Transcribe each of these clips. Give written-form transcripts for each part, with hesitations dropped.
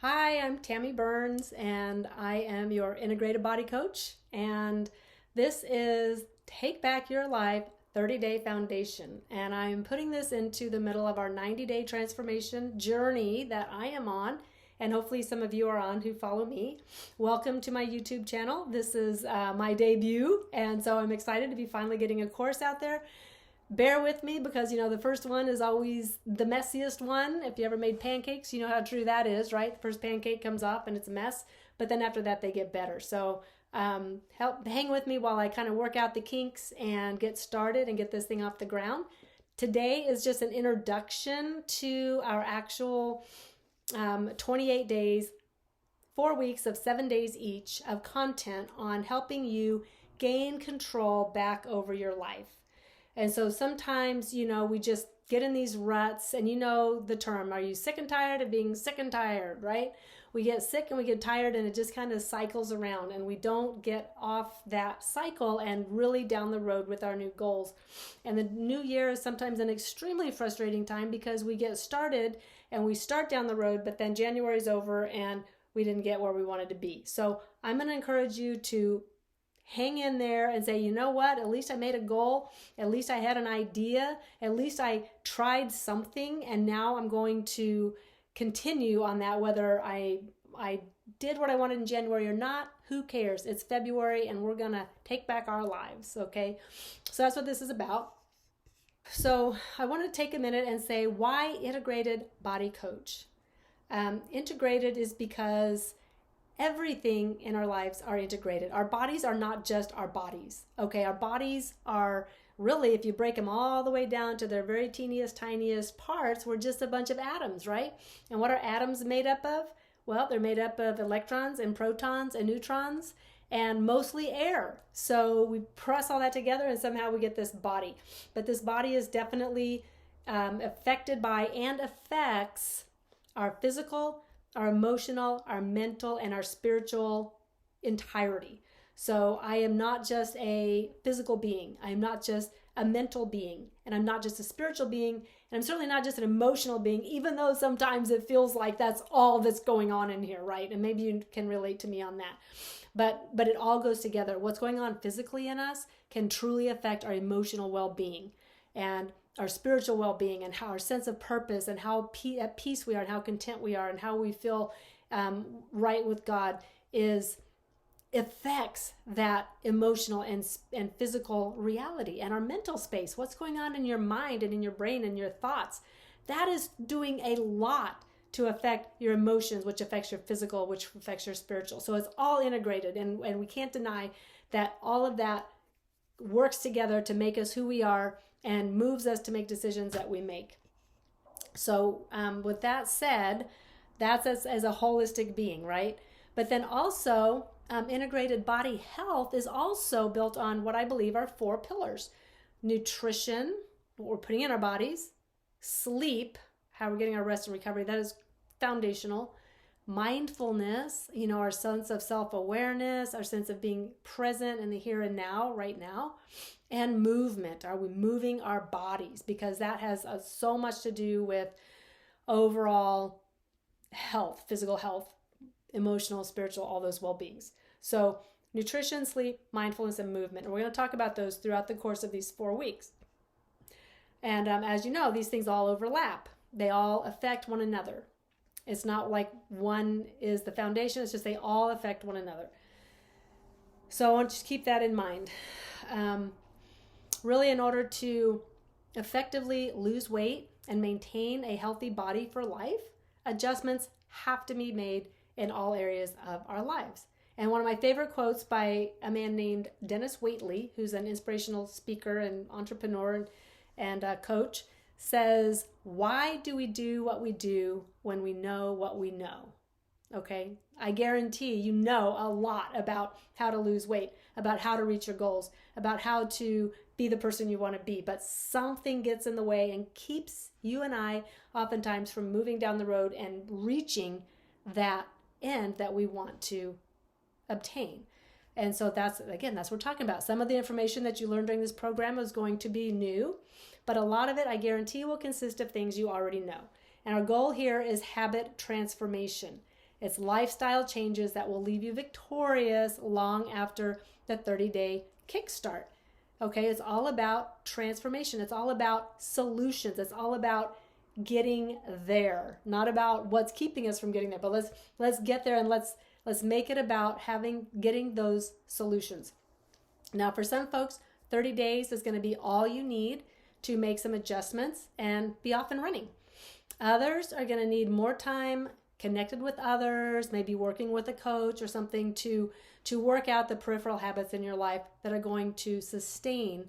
Hi, I'm Tammy Burns, and I am your integrated body coach. And this is Take Back Your Life 30-Day Foundation. And I'm putting this into the middle of our 90-day transformation journey that I am on. And hopefully, some of you are on who follow me. Welcome to my YouTube channel. This is my debut, and so I'm excited to be finally getting a course out there. Bear with me because the first one is always the messiest one. If you ever made pancakes, you know how true that is, right? The first pancake comes off and it's a mess, but then after that they get better. So hang with me while I kind of work out the kinks and get started and get this thing off the ground. Today is just an introduction to our actual 28 days, 4 weeks of 7 days each of content on helping you gain control back over your life. And so sometimes, we just get in these ruts, and the term, are you sick and tired of being sick and tired, right? We get sick and we get tired, and it just kind of cycles around, and we don't get off that cycle and really down the road with our new goals. And the new year is sometimes an extremely frustrating time because we get started and we start down the road, but then January's over and we didn't get where we wanted to be. So I'm going to encourage you to hang in there and say, you know what, at least I made a goal, at least I had an idea, at least I tried something, and now I'm going to continue on that. Whether I did what I wanted in January or not, who cares? It's February and we're gonna take back our lives, okay? So that's what this is about. So I want to take a minute and say, why integrated body coach? Integrated is because everything in our lives are integrated. Our bodies are not just our bodies, okay? Our bodies are really, if you break them all the way down to their very teeniest, tiniest parts, we're just a bunch of atoms, right? And what are atoms made up of? Well, they're made up of electrons and protons and neutrons and mostly air. So we press all that together and somehow we get this body. But this body is definitely affected by and affects our physical, our emotional, our mental, and our spiritual entirety. So I am not just a physical being. I am not just a mental being. And I'm not just a spiritual being. And I'm certainly not just an emotional being, even though sometimes it feels like that's all that's going on in here, right? And maybe you can relate to me on that. But it all goes together. What's going on physically in us can truly affect our emotional well-being and our spiritual well-being, and how our sense of purpose, and how at peace we are, and how content we are, and how we feel right with God affects that emotional and physical reality. And our mental space, what's going on in your mind and in your brain and your thoughts, that is doing a lot to affect your emotions, which affects your physical, which affects your spiritual. So it's all integrated, and we can't deny that all of that works together to make us who we are and moves us to make decisions that we make. So with that said, that's as a holistic being, right? But then also integrated body health is also built on what I believe are 4 pillars: nutrition, what we're putting in our bodies; sleep, how we're getting our rest and recovery, that is foundational; mindfulness, our sense of self-awareness, our sense of being present in the here and now, right now; and movement. Are we moving our bodies? Because that has so much to do with overall health, physical health, emotional, spiritual, all those well-beings. So nutrition, sleep, mindfulness, and movement. And we're going to talk about those throughout the course of these 4 weeks. And as you know, these things all overlap. They all affect one another. It's not like one is the foundation. It's just they all affect one another. So I want you to keep that in mind. Really, in order to effectively lose weight and maintain a healthy body for life, adjustments have to be made in all areas of our lives. And one of my favorite quotes by a man named Dennis Waitley, who's an inspirational speaker and entrepreneur and coach, says, "Why do we do what we do when we know what we know?" Okay, I guarantee you know a lot about how to lose weight, about how to reach your goals, about how to be the person you want to be, but something gets in the way and keeps you and I oftentimes from moving down the road and reaching that end that we want to obtain. And so that's what we're talking about. Some of the information that you learned during this program is going to be new, but a lot of it, I guarantee, will consist of things you already know. And our goal here is habit transformation. It's lifestyle changes that will leave you victorious long after the 30-day kickstart. Okay, it's all about transformation. It's all about solutions. It's all about getting there, not about what's keeping us from getting there. But let's get there, and let's make it about getting those solutions. Now, for some folks, 30 days is going to be all you need to make some adjustments and be off and running. Others are going to need more time connected with others, maybe working with a coach or something to work out the peripheral habits in your life that are going to sustain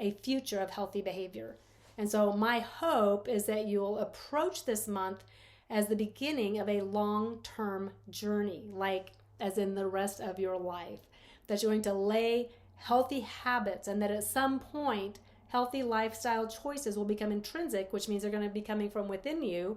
a future of healthy behavior. And so my hope is that you'll approach this month as the beginning of a long-term journey, like as in the rest of your life, that you're going to lay healthy habits, and that at some point healthy lifestyle choices will become intrinsic, which means they're going to be coming from within you,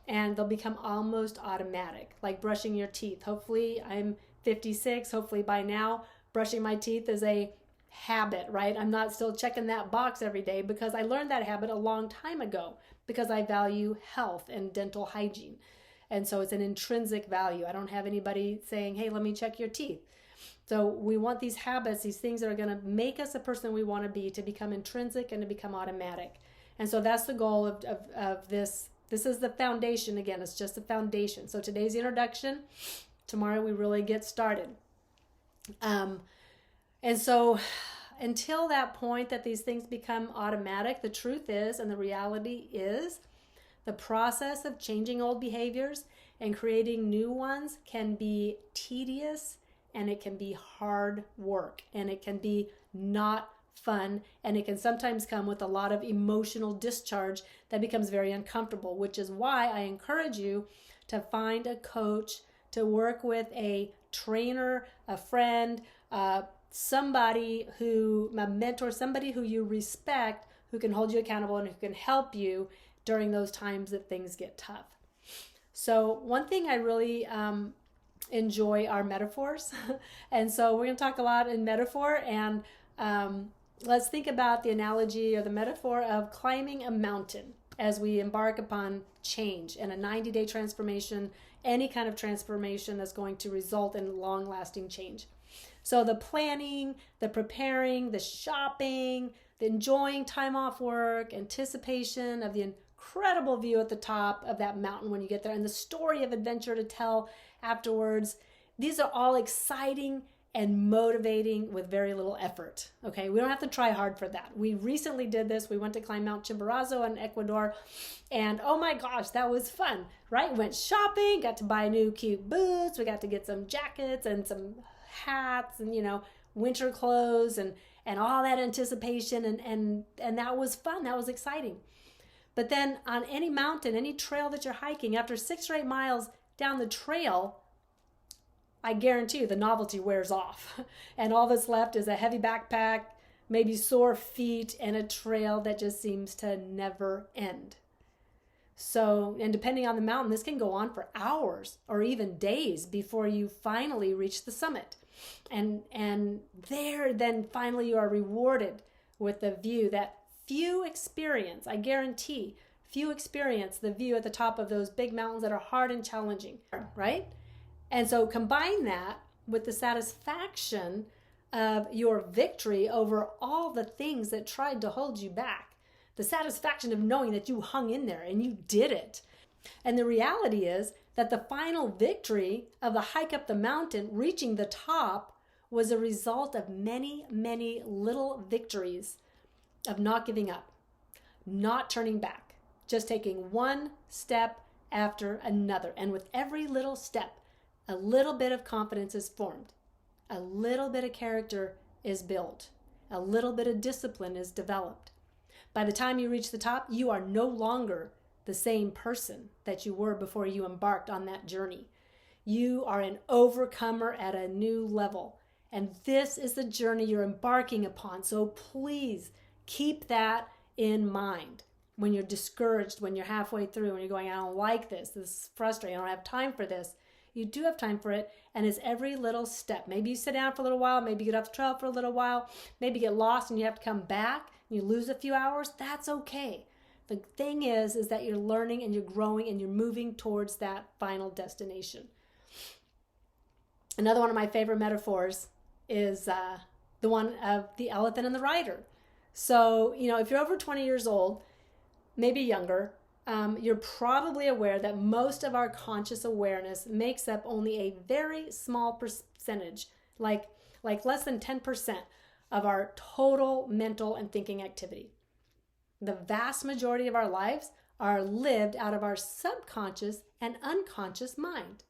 and they'll become almost automatic, like brushing your teeth. Hopefully, I'm 56. Hopefully by now, brushing my teeth is a habit, right? I'm not still checking that box every day, because I learned that habit a long time ago because I value health and dental hygiene. And so it's an intrinsic value. I don't have anybody saying, hey, let me check your teeth. So we want these habits, these things that are going to make us the person we want to be, to become intrinsic and to become automatic. And so that's the goal of this. This is the foundation. Again, it's just the foundation. So today's the introduction. Tomorrow we really get started. And so until that point that these things become automatic, the truth is, and the reality is, the process of changing old behaviors and creating new ones can be tedious, and it can be hard work, and it can be not fun, and it can sometimes come with a lot of emotional discharge that becomes very uncomfortable, which is why I encourage you to find a coach, to work with a trainer, a friend, somebody a mentor, somebody who you respect, who can hold you accountable and who can help you during those times that things get tough. So one thing I really enjoy are metaphors. And so we're going to talk a lot in metaphor, and let's think about the analogy or the metaphor of climbing a mountain as we embark upon change and a 90-day transformation, any kind of transformation that's going to result in long-lasting change. So the planning, the preparing, the shopping, the enjoying time off work, anticipation of the incredible view at the top of that mountain when you get there, and the story of adventure to tell afterwards. These are all exciting and motivating with very little effort. Okay, we don't have to try hard for that. We recently did this. We went to climb Mount Chimborazo in Ecuador, and oh my gosh, that was fun, right? Went shopping, got to buy new cute boots. We got to get some jackets and some hats and, winter clothes and all that anticipation. And that was fun. That was exciting. But then on any mountain, any trail that you're hiking, after 6 or 8 miles down the trail, I guarantee you the novelty wears off. And all that's left is a heavy backpack, maybe sore feet, and a trail that just seems to never end. So, and depending on the mountain, this can go on for hours or even days before you finally reach the summit. And there, then finally you are rewarded with the view that few experience. I guarantee few experience the view at the top of those big mountains that are hard and challenging, right? And so combine that with the satisfaction of your victory over all the things that tried to hold you back. The satisfaction of knowing that you hung in there and you did it. And the reality is that the final victory of the hike up the mountain, reaching the top, was a result of many, many little victories of not giving up, not turning back, just taking one step after another. And with every little step, a little bit of confidence is formed. A little bit of character is built. A little bit of discipline is developed. By the time you reach the top, you are no longer the same person that you were before you embarked on that journey. You are an overcomer at a new level. And this is the journey you're embarking upon. So please keep that in mind. When you're discouraged, when you're halfway through, when you're going, I don't like this, this is frustrating, I don't have time for this. You do have time for it, and it's every little step. Maybe you sit down for a little while, maybe you get off the trail for a little while, maybe you get lost and you have to come back, and you lose a few hours. That's okay. The thing is that you're learning and you're growing and you're moving towards that final destination. Another one of my favorite metaphors is the one of the elephant and the rider. So, if you're over 20 years old, maybe younger, you're probably aware that most of our conscious awareness makes up only a very small percentage, like less than 10% of our total mental and thinking activity. The vast majority of our lives are lived out of our subconscious and unconscious mind.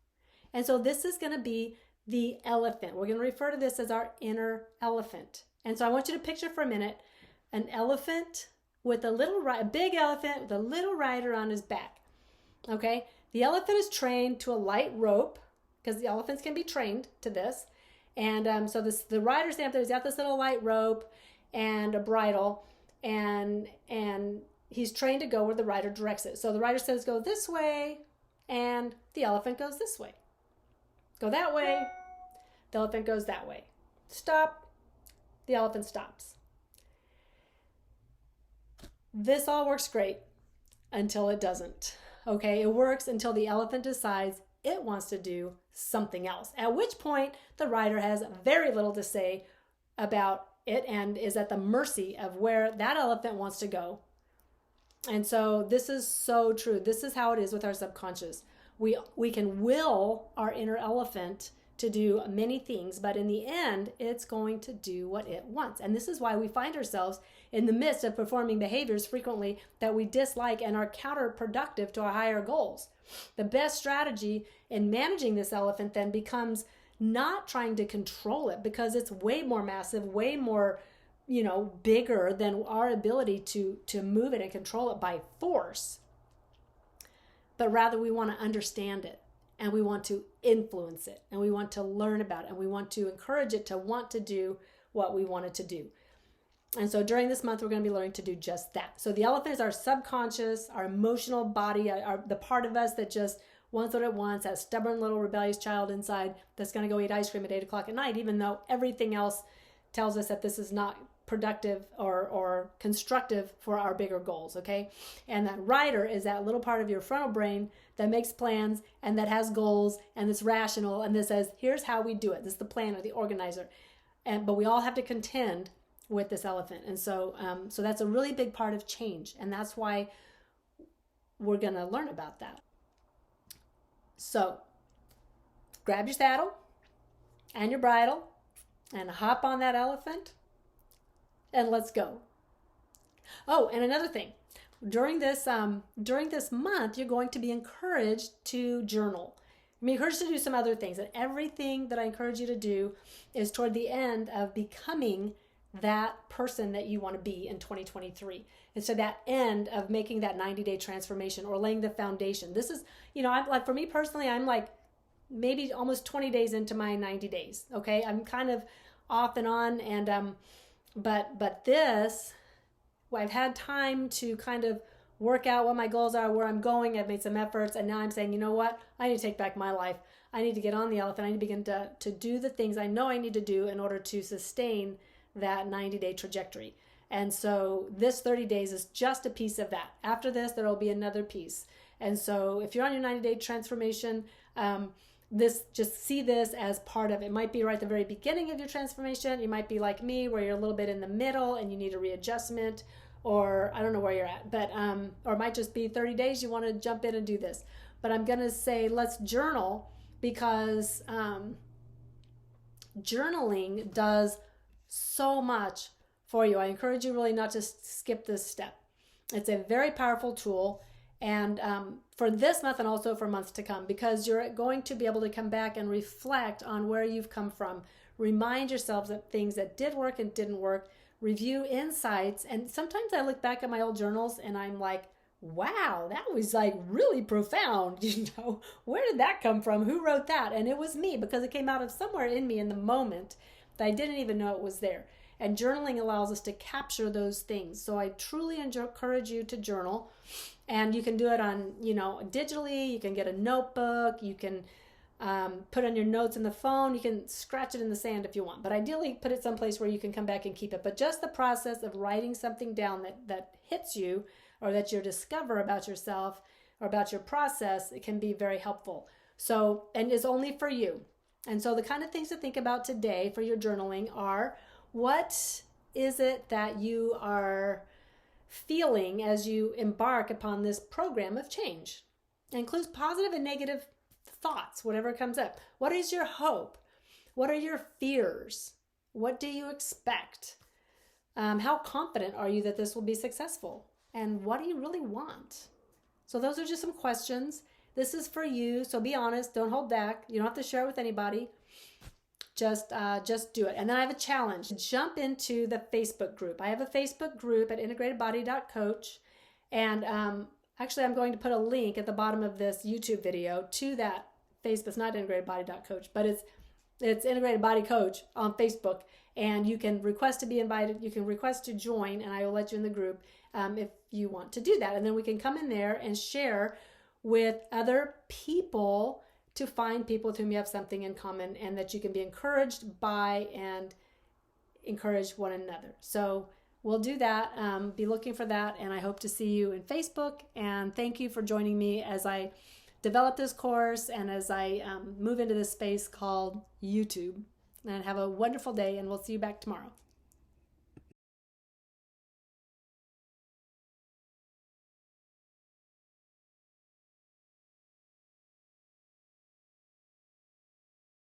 And so this is going to be the elephant. We're going to refer to this as our inner elephant. And so I want you to picture for a minute an elephant with a big elephant with a little rider on his back. Okay? The elephant is trained to a light rope, because the elephants can be trained to this. And so the rider's standing up there, he's got this little light rope and a bridle, and he's trained to go where the rider directs it. So the rider says, go this way, and the elephant goes this way. Go that way, the elephant goes that way. Stop, the elephant stops. This all works great until it doesn't. Okay, it works until the elephant decides it wants to do something else, at which point the rider has very little to say about it and is at the mercy of where that elephant wants to go. And so this is so true. This is how it is with our subconscious. We can will our inner elephant to do many things, but in the end, it's going to do what it wants. And this is why we find ourselves in the midst of performing behaviors frequently that we dislike and are counterproductive to our higher goals. The best strategy in managing this elephant then becomes not trying to control it, because it's way more massive, way more, bigger than our ability to move it and control it by force. But rather we want to understand it, and we want to influence it, and we want to learn about it, and we want to encourage it to want to do what we want it to do. And so during this month, we're going to be learning to do just that. So the elephant is our subconscious, our emotional body, the part of us that just wants what it wants, that stubborn little rebellious child inside that's going to go eat ice cream at 8 o'clock at night, even though everything else tells us that this is not productive or constructive for our bigger goals, okay? And that rider is that little part of your frontal brain that makes plans and that has goals and that's rational and that says, here's how we do it. This is the planner, the organizer. But we all have to contend with this elephant. And so that's a really big part of change. And that's why we're going to learn about that. So grab your saddle and your bridle and hop on that elephant and let's go. Oh, and another thing, during this month, you're going to be encouraged to journal. I'm encouraged to do some other things, and everything that I encourage you to do is toward the end of becoming that person that you want to be in 2023. And so that end of making that 90-day transformation or laying the foundation. This is, I'm like, for me personally, I'm like maybe almost 20 days into my 90 days. Okay. I'm kind of off and on. And, but this, I've had time to kind of work out what my goals are, where I'm going. I've made some efforts. And now I'm saying, you know what? I need to take back my life. I need to get on the elephant. I need to begin to do the things I know I need to do in order to sustain that 90-day trajectory. And so this 30 days is just a piece of that. After this, there will be another piece. And so if you're on your 90-day transformation, just see this as part of it. It might be right at the very beginning of your transformation. You might be like me, where you're a little bit in the middle and you need a readjustment, or I don't know where you're at, but or it might just be 30 days you want to jump in and do this. But I'm going to say let's journal, because journaling does so much for you. I encourage you really not to skip this step. It's a very powerful tool, and for this month and also for months to come, because you're going to be able to come back and reflect on where you've come from. Remind yourselves of things that did work and didn't work. Review insights. And sometimes I look back at my old journals and I'm like, wow, that was like really profound. Where did that come from? Who wrote that? And it was me, because it came out of somewhere in me in the moment that I didn't even know it was there. And journaling allows us to capture those things. So I truly encourage you to journal. And you can do it on, digitally. You can get a notebook. You can put on your notes in the phone. You can scratch it in the sand if you want. But ideally, put it someplace where you can come back and keep it. But just the process of writing something down that hits you, or that you discover about yourself or about your process, it can be very helpful. So, and it's only for you. And so the kind of things to think about today for your journaling are, what is it that you are feeling as you embark upon this program of change? It includes positive and negative thoughts, whatever comes up. What is your hope? What are your fears? What do you expect? How confident are you that this will be successful? And what do you really want? So those are just some questions. This is for you, so be honest. Don't hold back. You don't have to share it with anybody. Just do it. And then I have a challenge. Jump into the Facebook group. I have a Facebook group at integratedbody.coach. And actually, I'm going to put a link at the bottom of this YouTube video to that Facebook. It's not integratedbody.coach, but it's Integrated Body Coach on Facebook. And you can request to be invited. You can request to join, and I will let you in the group if you want to do that. And then we can come in there and share with other people to find people with whom you have something in common and that you can be encouraged by and encourage one another. So we'll do that. Be looking for that, and I hope to see you in Facebook. And thank you for joining me as I develop this course and as I move into this space called YouTube. And have a wonderful day, and we'll see you back tomorrow.